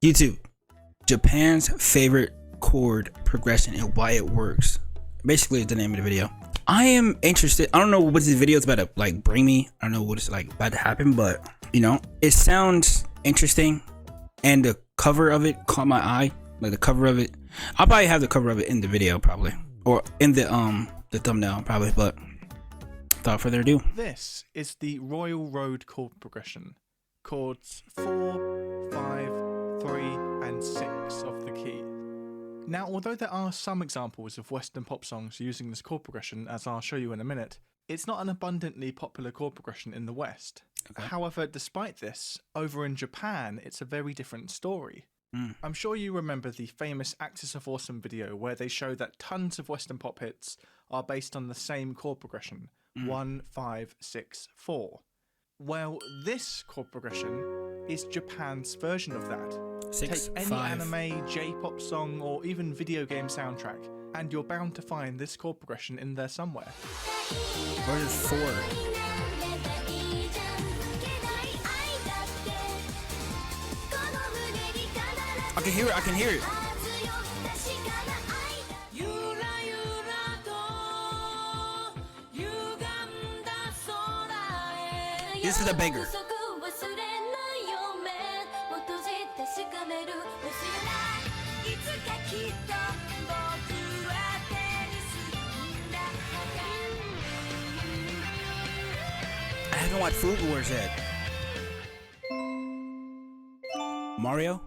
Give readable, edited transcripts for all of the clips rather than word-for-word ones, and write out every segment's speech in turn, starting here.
YouTube, Japan's favorite chord progression and why it works. Basically, it's the name of the video. I am interested. I don't know what this video is about to like bring me. I don't know what it's like about to happen, but you know, it sounds interesting. And the cover of it caught my eye. Like the cover of it, I'll probably have the cover of it in the video, probably, or in the thumbnail, probably. But without further ado, this is the Royal Road chord progression. Chords 4, 5, 3, and 6 of the key. Now, although there are some examples of Western pop songs using this chord progression, as I'll show you in a minute, it's not an abundantly popular chord progression in the West. Okay. However, despite this, over in Japan, it's a very different story. I'm sure you remember the famous Axis of Awesome video where they show that tons of Western pop hits are based on the same chord progression, 1, 5, 6, 4. Well, this chord progression is Japan's version of that. Take any anime, J-pop song, or even video game soundtrack, and you're bound to find this chord progression in there somewhere. Where is 4? I can hear it, I can hear it. This is a banger. I haven't watched Food Wars yet. Mario?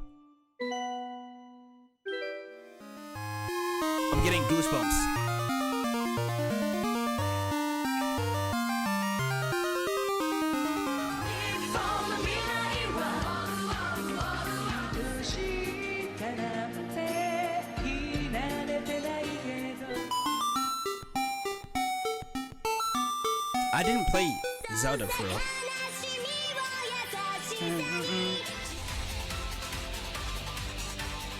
I'm getting goosebumps. I didn't play Zelda for real.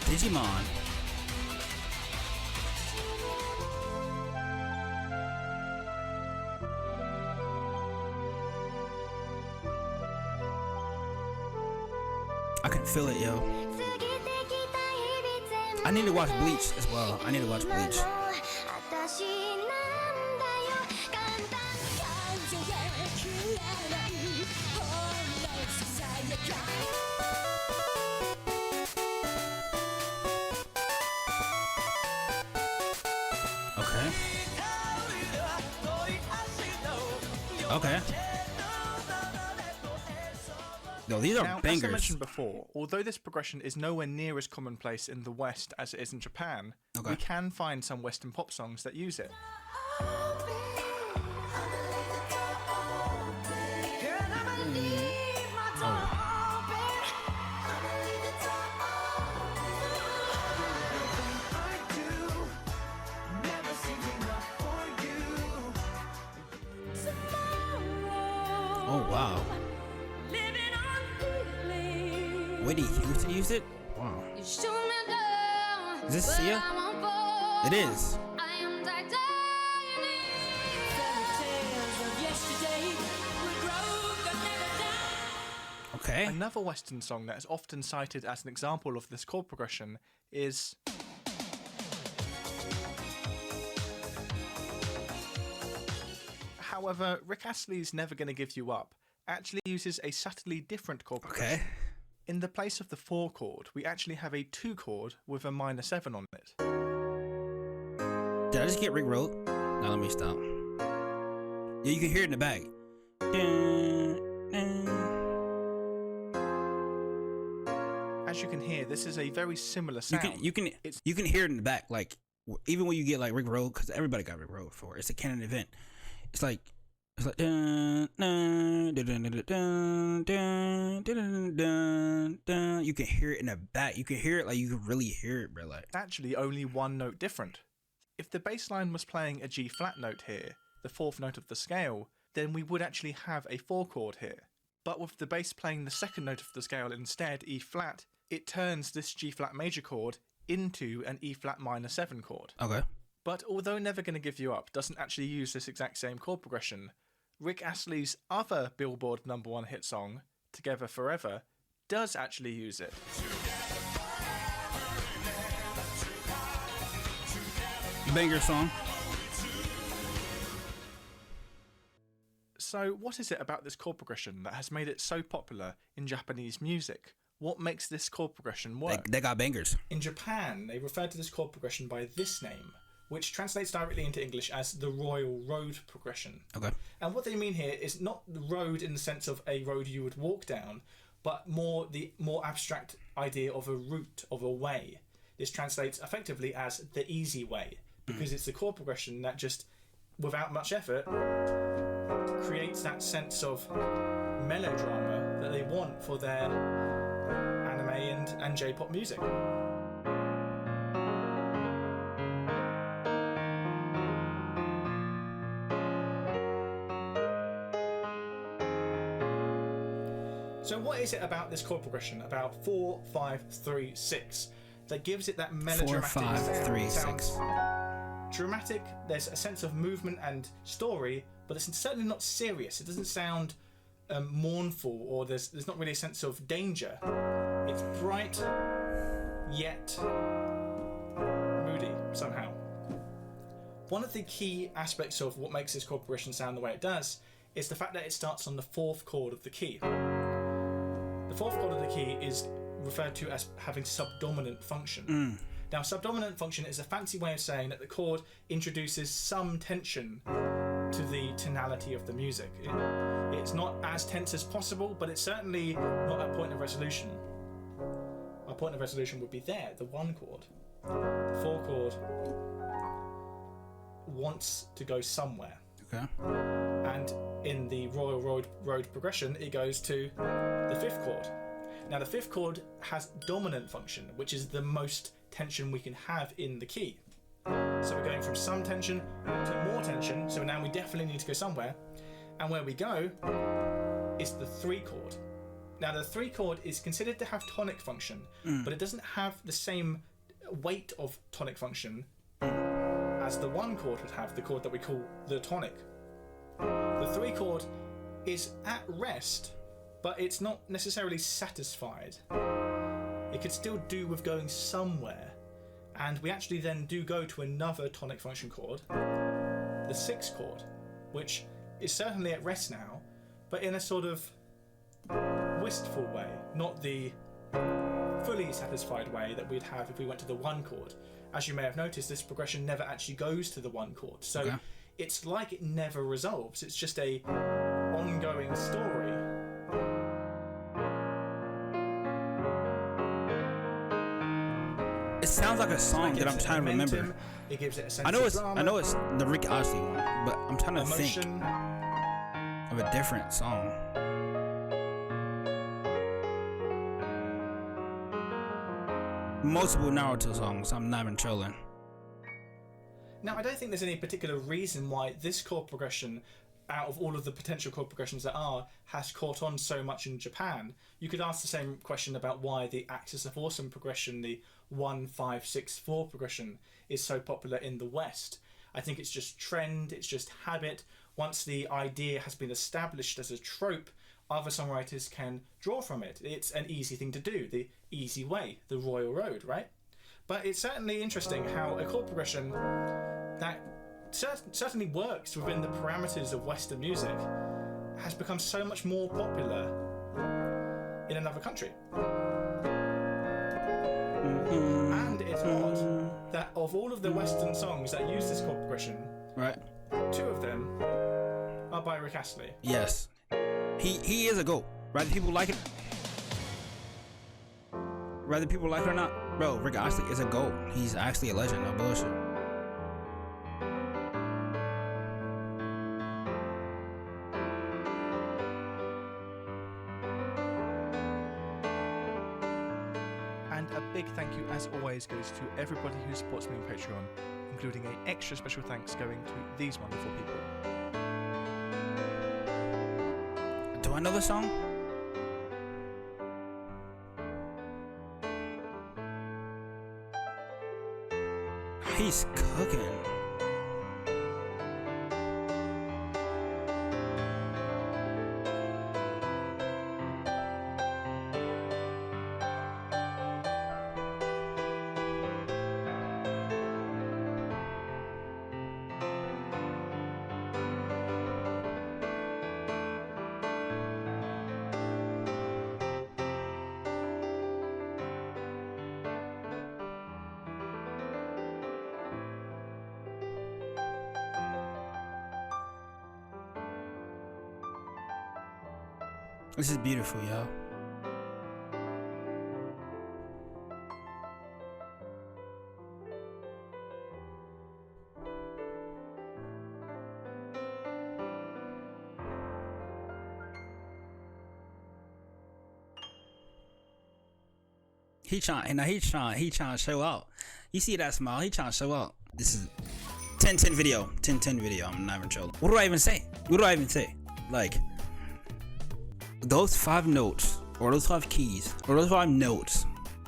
Digimon. I can feel it, yo. I need to watch Bleach as well. I need to watch Bleach. Okay. Okay. No, these are bangers. As I mentioned before, although this progression is nowhere near as commonplace in the West as it is in Japan, we can find some Western pop songs that use it. Oh wow. Whitney Houston used it? Wow. Is this Sia? It is. Okay. Another Western song that is often cited as an example of this chord progression is However, Rick Astley's Never Gonna Give You Up actually uses a subtly different chord progression. Okay. In the place of the 4 chord, we actually have a 2 chord with a minor 7 on it. Did I just get Rick Rolled? Now let me stop. Yeah, you can hear it in the back. As you can hear, this is a very similar sound. You can hear it in the back, like even when you get like Rick Rolled, because everybody got Rick Rolled before. It's a canon event. It's like you can hear it in the back. You can hear it like you can really hear it, bro. Like it's actually only one note different. If the bass line was playing a G flat note here, the 4th note of the scale, then we would actually have a 4 chord here. But with the bass playing the 2nd note of the scale instead, E flat, it turns this G flat major chord into an E flat minor 7 chord. Okay. But although Never Gonna Give You Up doesn't actually use this exact same chord progression, Rick Astley's other Billboard #1 hit song, Together Forever, does actually use it. Banger song. So, what is it about this chord progression that has made it so popular in Japanese music? What makes this chord progression work? They got bangers. In Japan, they refer to this chord progression by this name, which translates directly into English as the Royal Road progression. Okay. And what they mean here is not the road in the sense of a road you would walk down, but the more abstract idea of a route, of a way. This translates effectively as the easy way, because it's the chord progression that just, without much effort, creates that sense of melodrama that they want for their anime and J-pop music. So what is it about this chord progression, about 4, 5, 3, 6, that gives it that melodramatic 4, 5, 3, 6. Dramatic, there's a sense of movement and story, but it's certainly not serious. It doesn't sound mournful, or there's not really a sense of danger. It's bright, yet moody somehow. One of the key aspects of what makes this chord progression sound the way it does is the fact that it starts on the 4th chord of the key. The 4th chord of the key is referred to as having subdominant function. Now, subdominant function is a fancy way of saying that the chord introduces some tension to the tonality of the music. It's not as tense as possible, but it's certainly not a point of resolution. Our point of resolution would be there, the 1 chord. The 4 chord wants to go somewhere. Okay. And in the Royal Road progression, it goes to the 5th chord. Now, the 5th chord has dominant function, which is the most tension we can have in the key. So we're going from some tension to more tension, so now we definitely need to go somewhere. And where we go is the 3 chord. Now, the 3 chord is considered to have tonic function, but it doesn't have the same weight of tonic function as the 1 chord would have, the chord that we call the tonic. The 3 chord is at rest, but it's not necessarily satisfied. It could still do with going somewhere, and we actually then do go to another tonic function chord, the 6th chord, which is certainly at rest now, but in a sort of wistful way, not the fully satisfied way that we'd have if we went to the 1 chord. As you may have noticed, this progression never actually goes to the 1 chord, so it's like it never resolves. It's just a ongoing story. It sounds like a song that I'm trying to remember. It gives it a sense I know of drama, I know it's the Rick Astley one, but I'm trying to think emotion. of a different song. Multiple Naruto songs. I'm not even trolling. Now, I don't think there's any particular reason why this chord progression, out of all of the potential chord progressions that are, has caught on so much in Japan. You could ask the same question about why the Axis of Awesome progression, the 1, 5, 6, 4 progression, is so popular in the West. I think it's just trend, it's just habit. Once the idea has been established as a trope, other songwriters can draw from it. It's an easy thing to do, the easy way, the Royal Road, right? But it's certainly interesting how a chord progression that certainly works within the parameters of Western music has become so much more popular in another country. And it's odd that of all of the Western songs that use this chord progression, Right. 2 of them are by Rick Astley. Yes. He is a GOAT. Whether people like it or not, bro, Rick Astley is a GOAT. He's actually a legend, no bullshit. And a big thank you, as always, goes to everybody who supports me on Patreon, including an extra special thanks going to these wonderful people. Do I know the song? He's cooking. This is beautiful, yo. He trying to show out. You see that smile? He trying to show out. This is 10-10 video. 10-10 video. I'm not even trolling. What do I even say? What do I even say? Like, those 5 notes, or those 5 keys, or those 5 notes.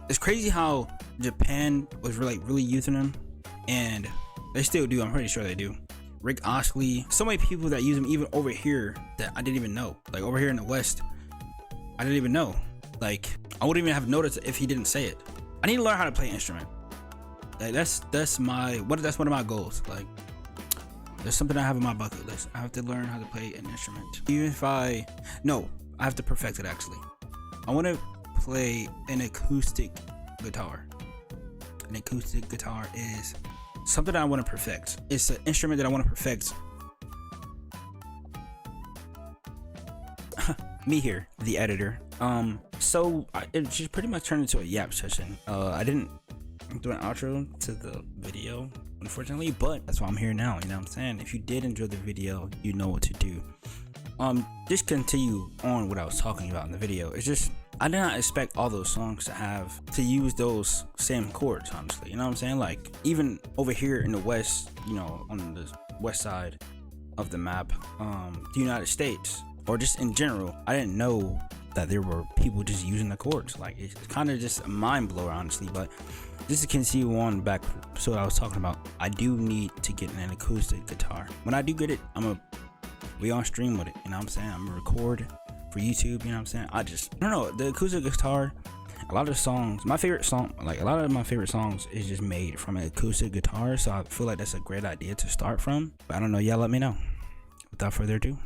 It's crazy how Japan was really using them, and they still do. I'm pretty sure they do. Rick Astley, so many people that use them even over here that I didn't even know. Like over here in the West, I didn't even know. Like, I wouldn't even have noticed if he didn't say it. I need to learn how to play an instrument. Like that's one of my goals. Like, there's something I have on my bucket list. I have to learn how to play an instrument. Even if I have to perfect it actually. I want to play an acoustic guitar. An acoustic guitar is something that I want to perfect. It's an instrument that I want to perfect. Me here, the editor. So it just pretty much turned into a yap session. I didn't do an outro to the video, unfortunately, but that's why I'm here now. You know what I'm saying? If you did enjoy the video, you know what to do. Just continue on what I was talking about in the video. It's just I did not expect all those songs to use those same chords, honestly. You know what I'm saying? Like, even over here in the West, you know, on the west side of the map, the United States, or just in general, I didn't know that there were people just using the chords. Like, it's kind of just a mind blower, honestly. But just to continue on back to what I was talking about, I do need to get an acoustic guitar. When I do get it, we on stream with it. You know what I'm saying? I'm gonna record for YouTube. You know what I'm saying? I don't know. The acoustic guitar, a lot of songs, a lot of my favorite songs is just made from an acoustic guitar. So I feel like that's a great idea to start from. But I don't know. Y'all let me know. Without further ado,